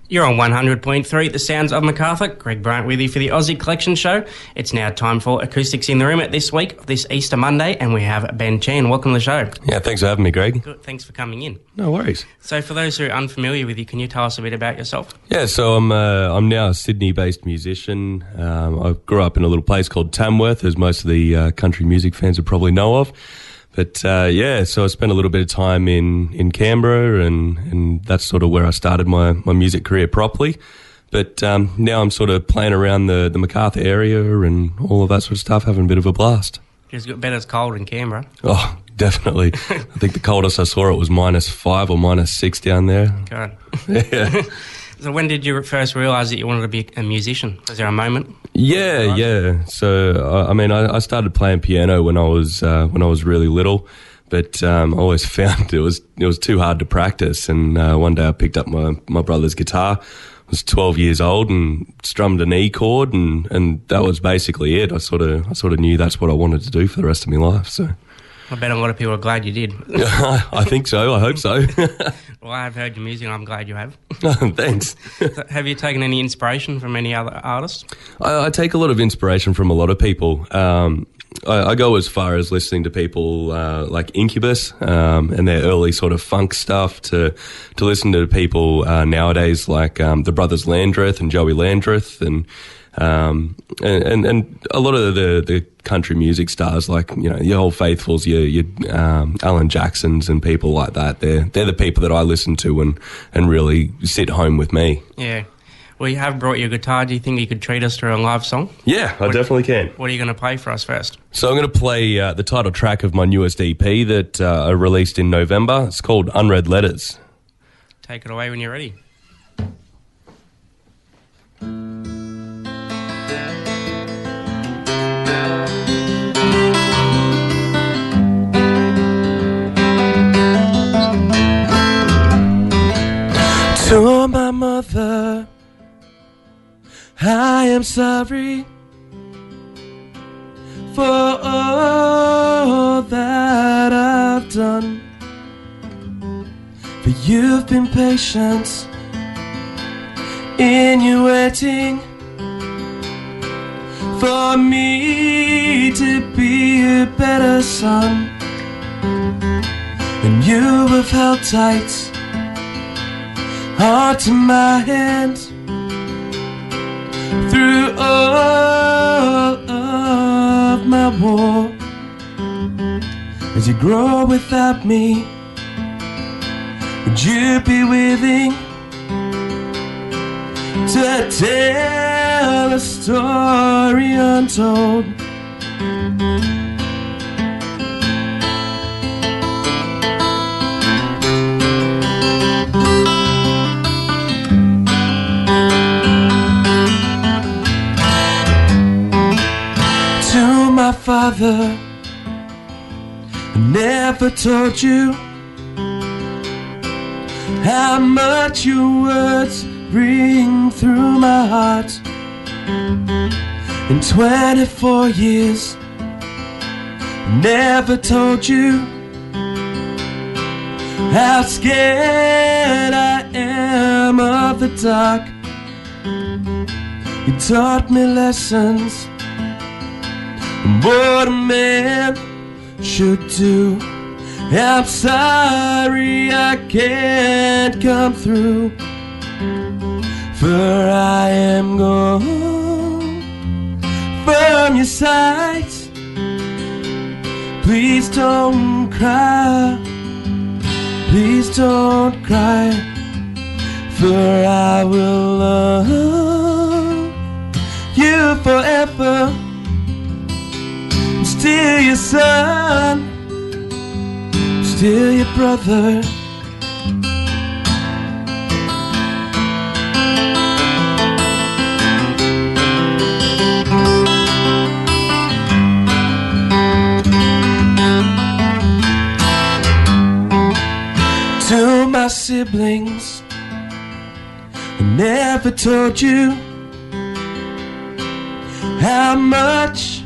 You're on 100.3, The Sounds of MacArthur. Greg Bryant with you for the Aussie Collection Show. It's now time for Acoustics in the Room at this week, this Easter Monday, and we have Ben Chan. Welcome to the show. Yeah, thanks for having me, Greg. Good, thanks for coming in. No worries. So for those who are unfamiliar with you, can you tell us a bit about yourself? Yeah, so I'm now a Sydney-based musician. I grew up in a little place called Tamworth, as most of the country music fans would probably know of. But so I spent a little bit of time in Canberra, and that's sort of where I started my music career properly. But now I'm sort of playing around the MacArthur area and all of that sort of stuff, having a bit of a blast. It's got better cold in Canberra. Oh, definitely. I think the coldest I saw it was -5 or -6 down there. God. Yeah. So when did you first realise that you wanted to be a musician? Was there a moment? Yeah. So I started playing piano when I was really little, but I always found it was too hard to practice. And one day I picked up my brother's guitar. I was 12 years old and strummed an E chord, and that was basically it. I sort of knew that's what I wanted to do for the rest of my life. So. I bet a lot of people are glad you did. I think so. I hope so. Well, I've heard your music and I'm glad you have. Thanks. So have you taken any inspiration from any other artists? I take a lot of inspiration from a lot of people. I go as far as listening to people like Incubus and their early sort of funk stuff to listen to people nowadays like the Brothers Landreth and Joey Landreth and a lot of the country music stars, like, you know, your Old Faithfuls, your Alan Jacksons and people like that. They're the people that I listen to and really sit home with me. Yeah. Well, you have brought your guitar. Do you think you could treat us to a live song? Yeah, I definitely can. What are you going to play for us first? So I'm going to play the title track of my newest EP that I released in November. It's called Unread Letters. Take it away when you're ready. To my mother, I am sorry for all that I've done. For you've been patient in your waiting for me to be a better son. And you have held tight onto my hand through all of my war. As you grow without me, would you be willing to tell a story untold? My father, I never told you how much your words ring through my heart. In 24 years, I never told you how scared I am of the dark. You taught me lessons, what a man should do. I'm sorry I can't come through, for I am gone from your sight. Please don't cry, please don't cry, for I will love you forever. Still your son, still your brother. To my siblings, I never told you how much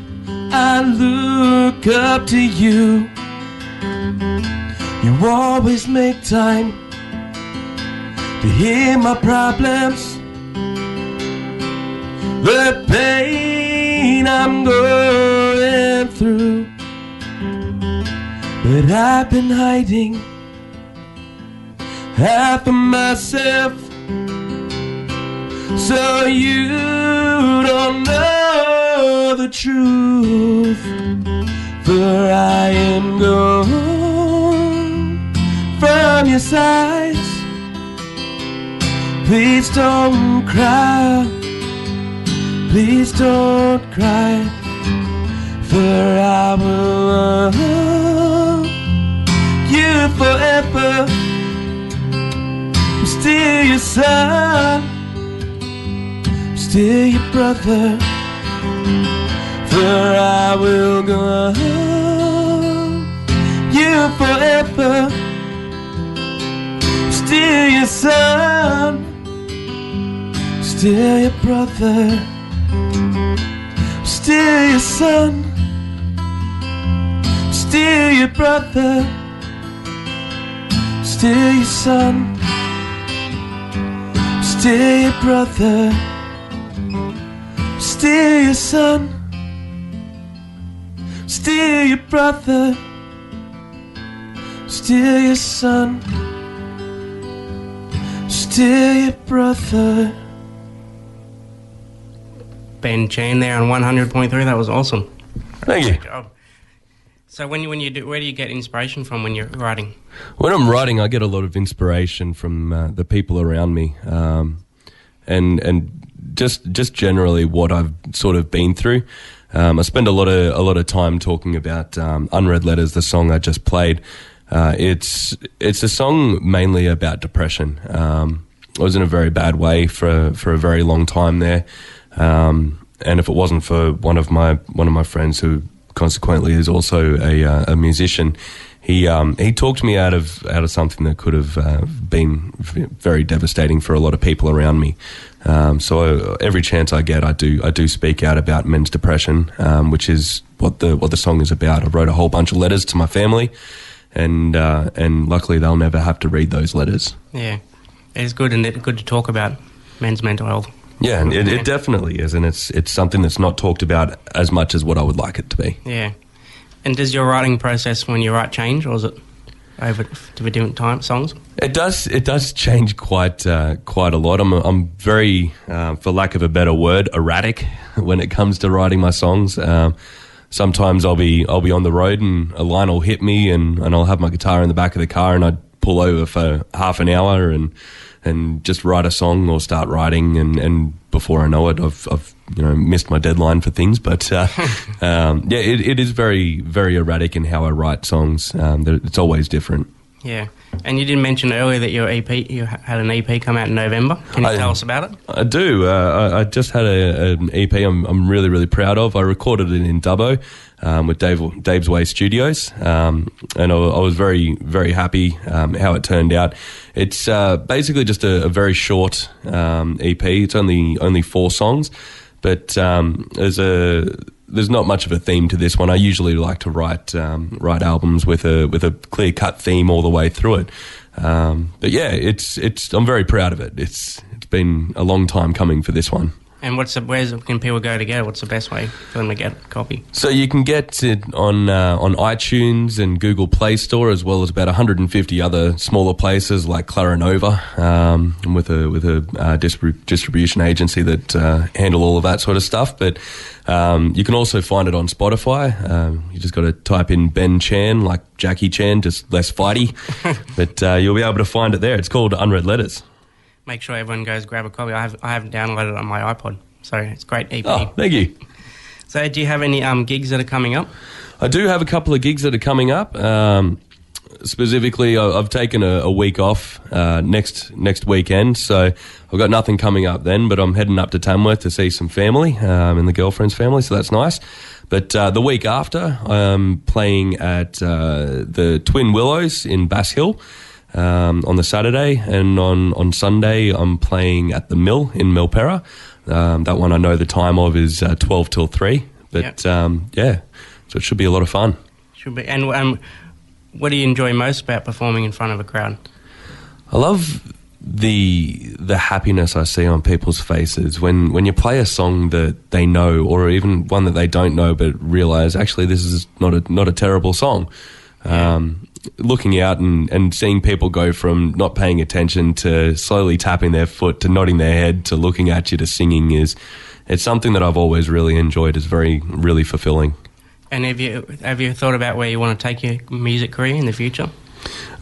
I look up to you. You always make time to hear my problems, the pain I'm going through. But I've been hiding half of myself, so you don't know the truth. For I am gone from your sides. Please don't cry, please don't cry, for I will love you forever. I'm still your son, I'm still your brother, for I will love you forever. I'm still your son, still your brother, still your son, still your brother, still your son, still your brother, still your son, still your brother, still your son, still your brother. Ben Chan there on 100.3. That was awesome. Thank you. Good job. So when you do, where do you get inspiration from when you're writing? When I'm writing, I get a lot of inspiration from the people around me, and just generally what I've sort of been through. I spend a lot of time talking about Unread Letters, the song I just played. It's a song mainly about depression. I was in a very bad way for a very long time there. And if it wasn't for one of my friends who consequently is also a musician, he talked me out of something that could have been very devastating for a lot of people around me. So every chance I get, I do speak out about men's depression, which is what the song is about. I wrote a whole bunch of letters to my family, and luckily they'll never have to read those letters. Yeah, it's good and good to talk about men's mental health. Yeah, and it definitely is, and it's something that's not talked about as much as what I would like it to be. Yeah. And does your writing process when you write change, or is it over to be different songs? It does change quite a lot. I'm very, for lack of a better word, erratic when it comes to writing my songs. Sometimes I'll be on the road and a line will hit me, and I'll have my guitar in the back of the car, and I'd pull over for half an hour and just write a song or start writing, and before I know it, I've missed my deadline for things. But it is very, very erratic in how I write songs. It's always different. Yeah, and you did mention earlier that you had an EP come out in November. Can you tell us about it? I do. I just had an EP I'm really, really proud of. I recorded it in Dubbo with Dave's Way Studios, and I was very, very happy how it turned out. It's basically just a very short EP. It's only 4 songs, but there's not much of a theme to this one. I usually like to write albums with a clear cut theme all the way through it. But yeah, I'm very proud of it. It's been a long time coming for this one. And where can people go to get it? What's the best way for them to get a copy? So you can get it on iTunes and Google Play Store, as well as about 150 other smaller places like Clarinova, with a distribution agency that handle all of that sort of stuff. But you can also find it on Spotify. You just got to type in Ben Chan, like Jackie Chan, just less fighty. But you'll be able to find it there. It's called Unread Letters. Make sure everyone goes grab a copy. I have downloaded it on my iPod, so it's a great EP. Oh, thank you. So do you have any gigs that are coming up? I do have a couple of gigs that are coming up. Specifically, I've taken a week off next weekend, so I've got nothing coming up then, but I'm heading up to Tamworth to see some family and the girlfriend's family, so that's nice. But the week after, I'm playing at the Twin Willows in Bass Hill on the Saturday, and on Sunday I'm playing at the Mill in Milperra. That one I know the time of is 12 till 3, but yeah, so it should be a lot of fun. Should be. And what do you enjoy most about performing in front of a crowd? I love the happiness I see on people's faces when you play a song that they know, or even one that they don't know, but realize actually this is not a terrible song. Looking out and seeing people go from not paying attention to slowly tapping their foot to nodding their head to looking at you to singing it's something that I've always really enjoyed. It's really fulfilling. And have you thought about where you want to take your music career in the future?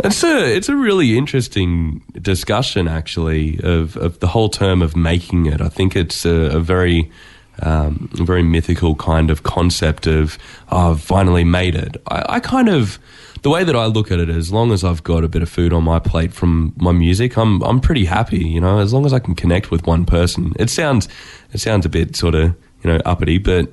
It's a really interesting discussion, actually, of the whole term of making it. I think it's a very mythical kind of concept of, oh, I've finally made it. I kind of, the way that I look at it, as long as I've got a bit of food on my plate from my music, I'm pretty happy, you know, as long as I can connect with one person. It sounds a bit sort of, you know, uppity, but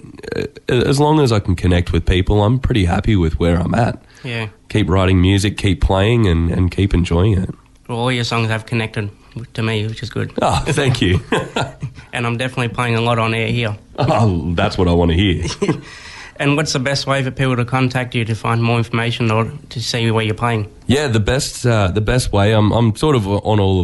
as long as I can connect with people, I'm pretty happy with where I'm at. Yeah. Keep writing music, keep playing, and keep enjoying it. Well, all your songs have connected to me, which is good. Oh, thank you. And I'm definitely playing a lot on air here. Oh, that's what I want to hear. And what's the best way for people to contact you to find more information or to see where you're playing? Yeah, the best way. I'm sort of on all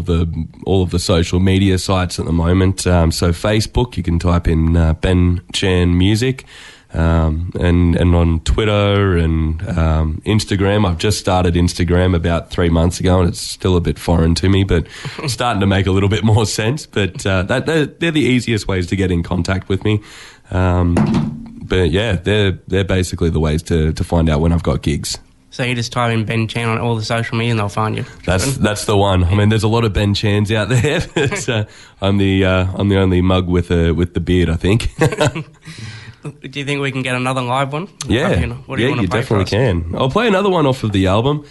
of the social media sites at the moment. So Facebook, you can type in Ben Chan Music, and on Twitter and Instagram. I've just started Instagram about 3 months ago, and it's still a bit foreign to me, but starting to make a little bit more sense. But they're the easiest ways to get in contact with me. But yeah, they're basically the ways to find out when I've got gigs. So you just type in Ben Chan on all the social media and they'll find you. That's the one. I mean, there's a lot of Ben Chans out there. But, I'm the only mug with the beard, I think. Do you think we can get another live one? Yeah, you definitely can. I'll play another one off of the album.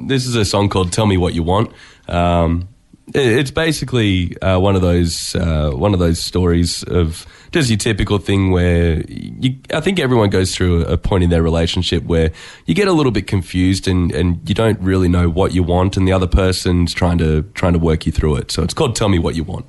This is a song called "Tell Me What You Want." It's basically one of those stories of just your typical thing where I think everyone goes through a point in their relationship where you get a little bit confused and you don't really know what you want, and the other person's trying to work you through it. So it's called "Tell Me What You Want."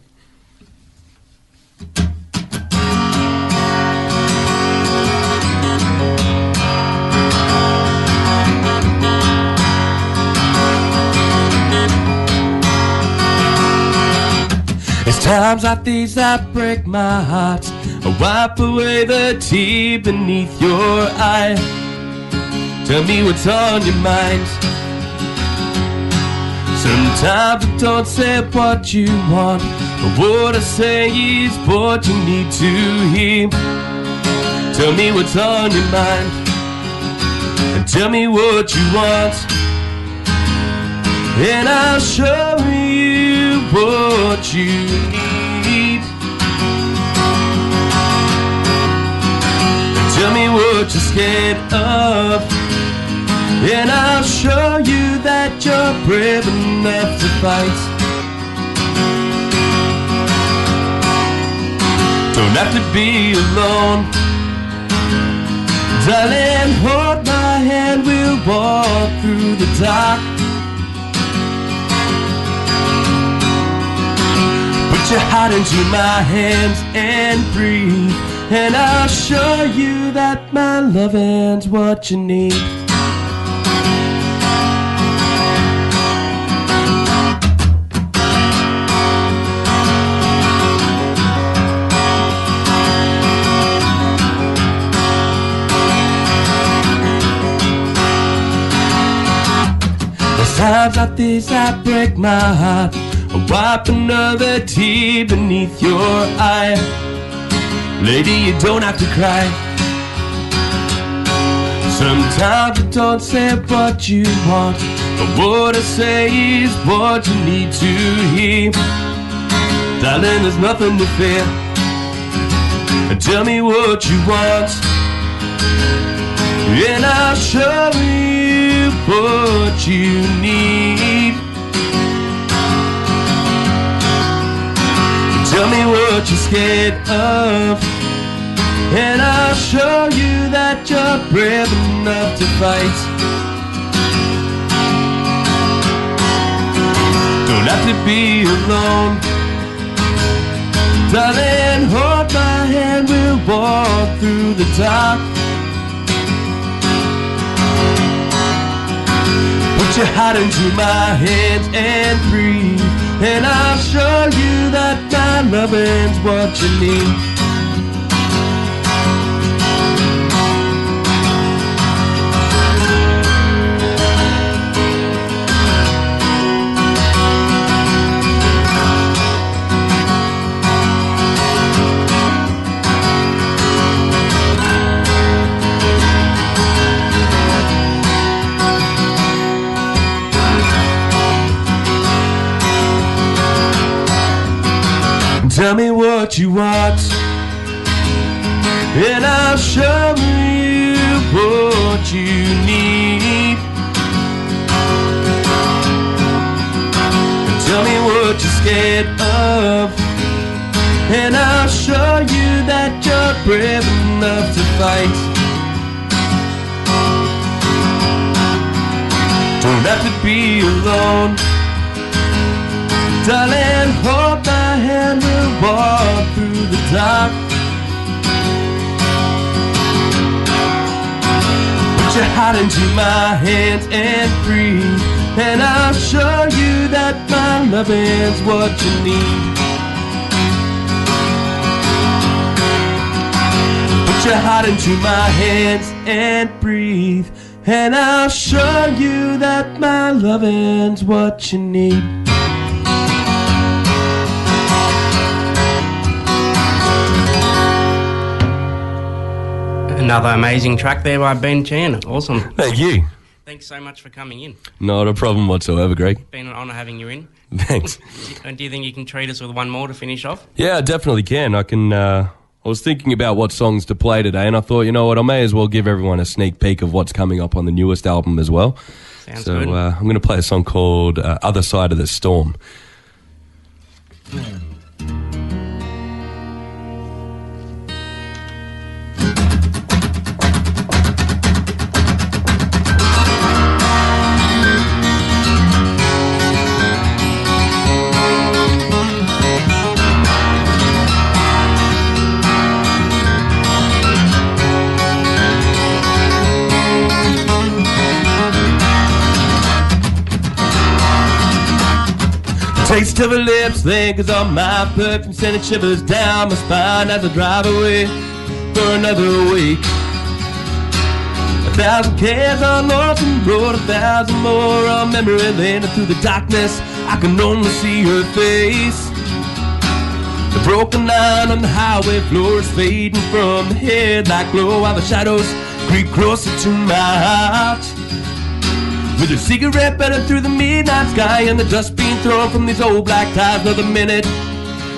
It's times like these that break my heart. I wipe away the tear beneath your eye. Tell me what's on your mind. Sometimes I don't say what you want, but what I say is what you need to hear. Tell me what's on your mind, and tell me what you want, and I'll show you what you need. Tell me what you're scared of, and I'll show you that you're brave enough to fight. Don't have to be alone, darling, hold my hand, we'll walk through the dark. Put your heart into my hands and breathe, and I'll show you that my loving's what you need. There's times like these that break my heart. I wipe another tear beneath your eye. Lady, you don't have to cry. Sometimes I don't say what you want, but what I say is what you need to hear. Darling, there's nothing to fear. Tell me what you want, and I'll show you what you need. Tell me what you're scared of, and I'll show you that you're brave enough to fight. Don't have to be alone, darling, hold my hand, we'll walk through the dark. Put your heart into my hands and breathe, and I'll show you that my loving's what you need. Tell me what you want, and I'll show you what you need. Tell me what you're scared of, and I'll show you that you're brave enough to fight. Don't have to be alone, darling, hold my hand, we'll walk through the dark. Put your heart into my hands and breathe, and I'll show you that my loving's what you need. Put your heart into my hands and breathe, and I'll show you that my loving's what you need. Another amazing track there by Ben Chan. Awesome. Thank you. Thanks so much for coming in. Not a problem whatsoever, Greg. Been an honour having you in. Thanks. And do you think you can treat us with one more to finish off? Yeah, I definitely can. I was thinking about what songs to play today, and I thought, you know what, I may as well give everyone a sneak peek of what's coming up on the newest album as well. Sounds good. So I'm going to play a song called Other Side of the Storm. Taste of her lips lingers on my perfume, sending shivers down my spine as I drive away for another week. 1,000 cares on lonesome road, 1,000 more on memory lane, and through the darkness I can only see her face. The broken line on the highway floor is fading from the headlight glow, while the shadows creep closer to my heart. With her cigarette burning through the midnight sky, and the dust being thrown from these old black tires, another minute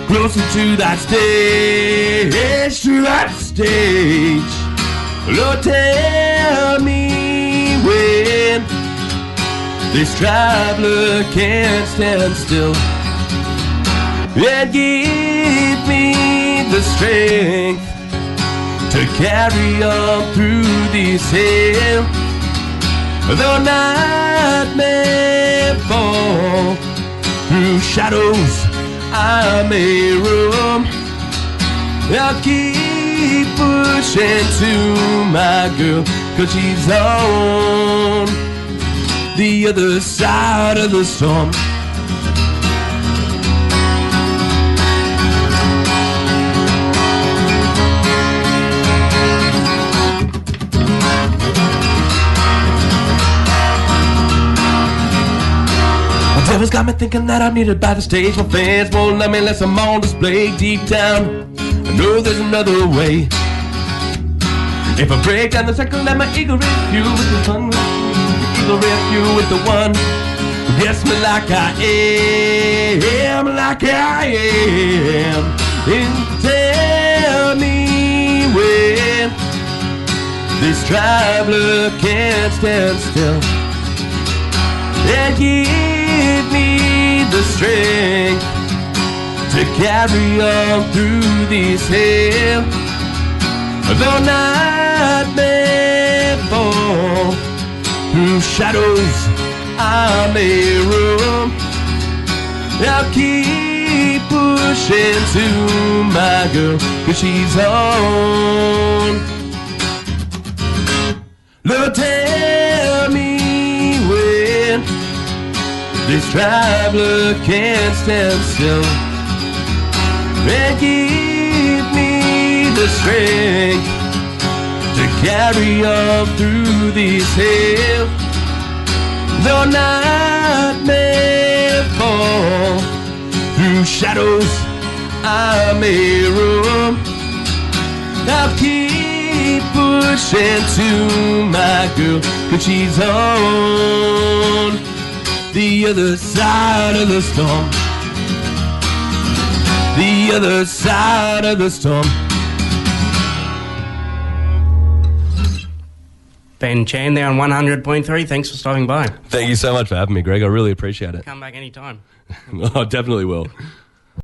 closer to that stage, to that stage. Lord, tell me when this traveler can't stand still, and give me the strength to carry on through this hell. Though night may fall, through shadows I may roam, I'll keep pushing to my girl, 'cause she's on the other side of the storm. Devil's got me thinking that I'm needed by the stage. My fans won't let me unless I'm on display. Deep down, I know there's another way. If I break down the circle, let my ego rip you with the fun. Ego rip you with the one who gets me like I am, like I am. And tell me when this traveler can't stand still, and give me the strength to carry on through this hell. Though night may fall, through shadows I may roam, I'll keep pushing to my girl, 'cause she's on. Lord, tell me when This traveler can't stand still. And give me the strength to carry on through this hell. Though night may fall, through shadows I may roam, I'll keep pushing to my girl, 'cause she's on the other side of the storm. The other side of the storm. Ben Chan there on 100.3. Thanks for stopping by. Thank you so much for having me, Greg. I really appreciate it. Come back anytime. I definitely will.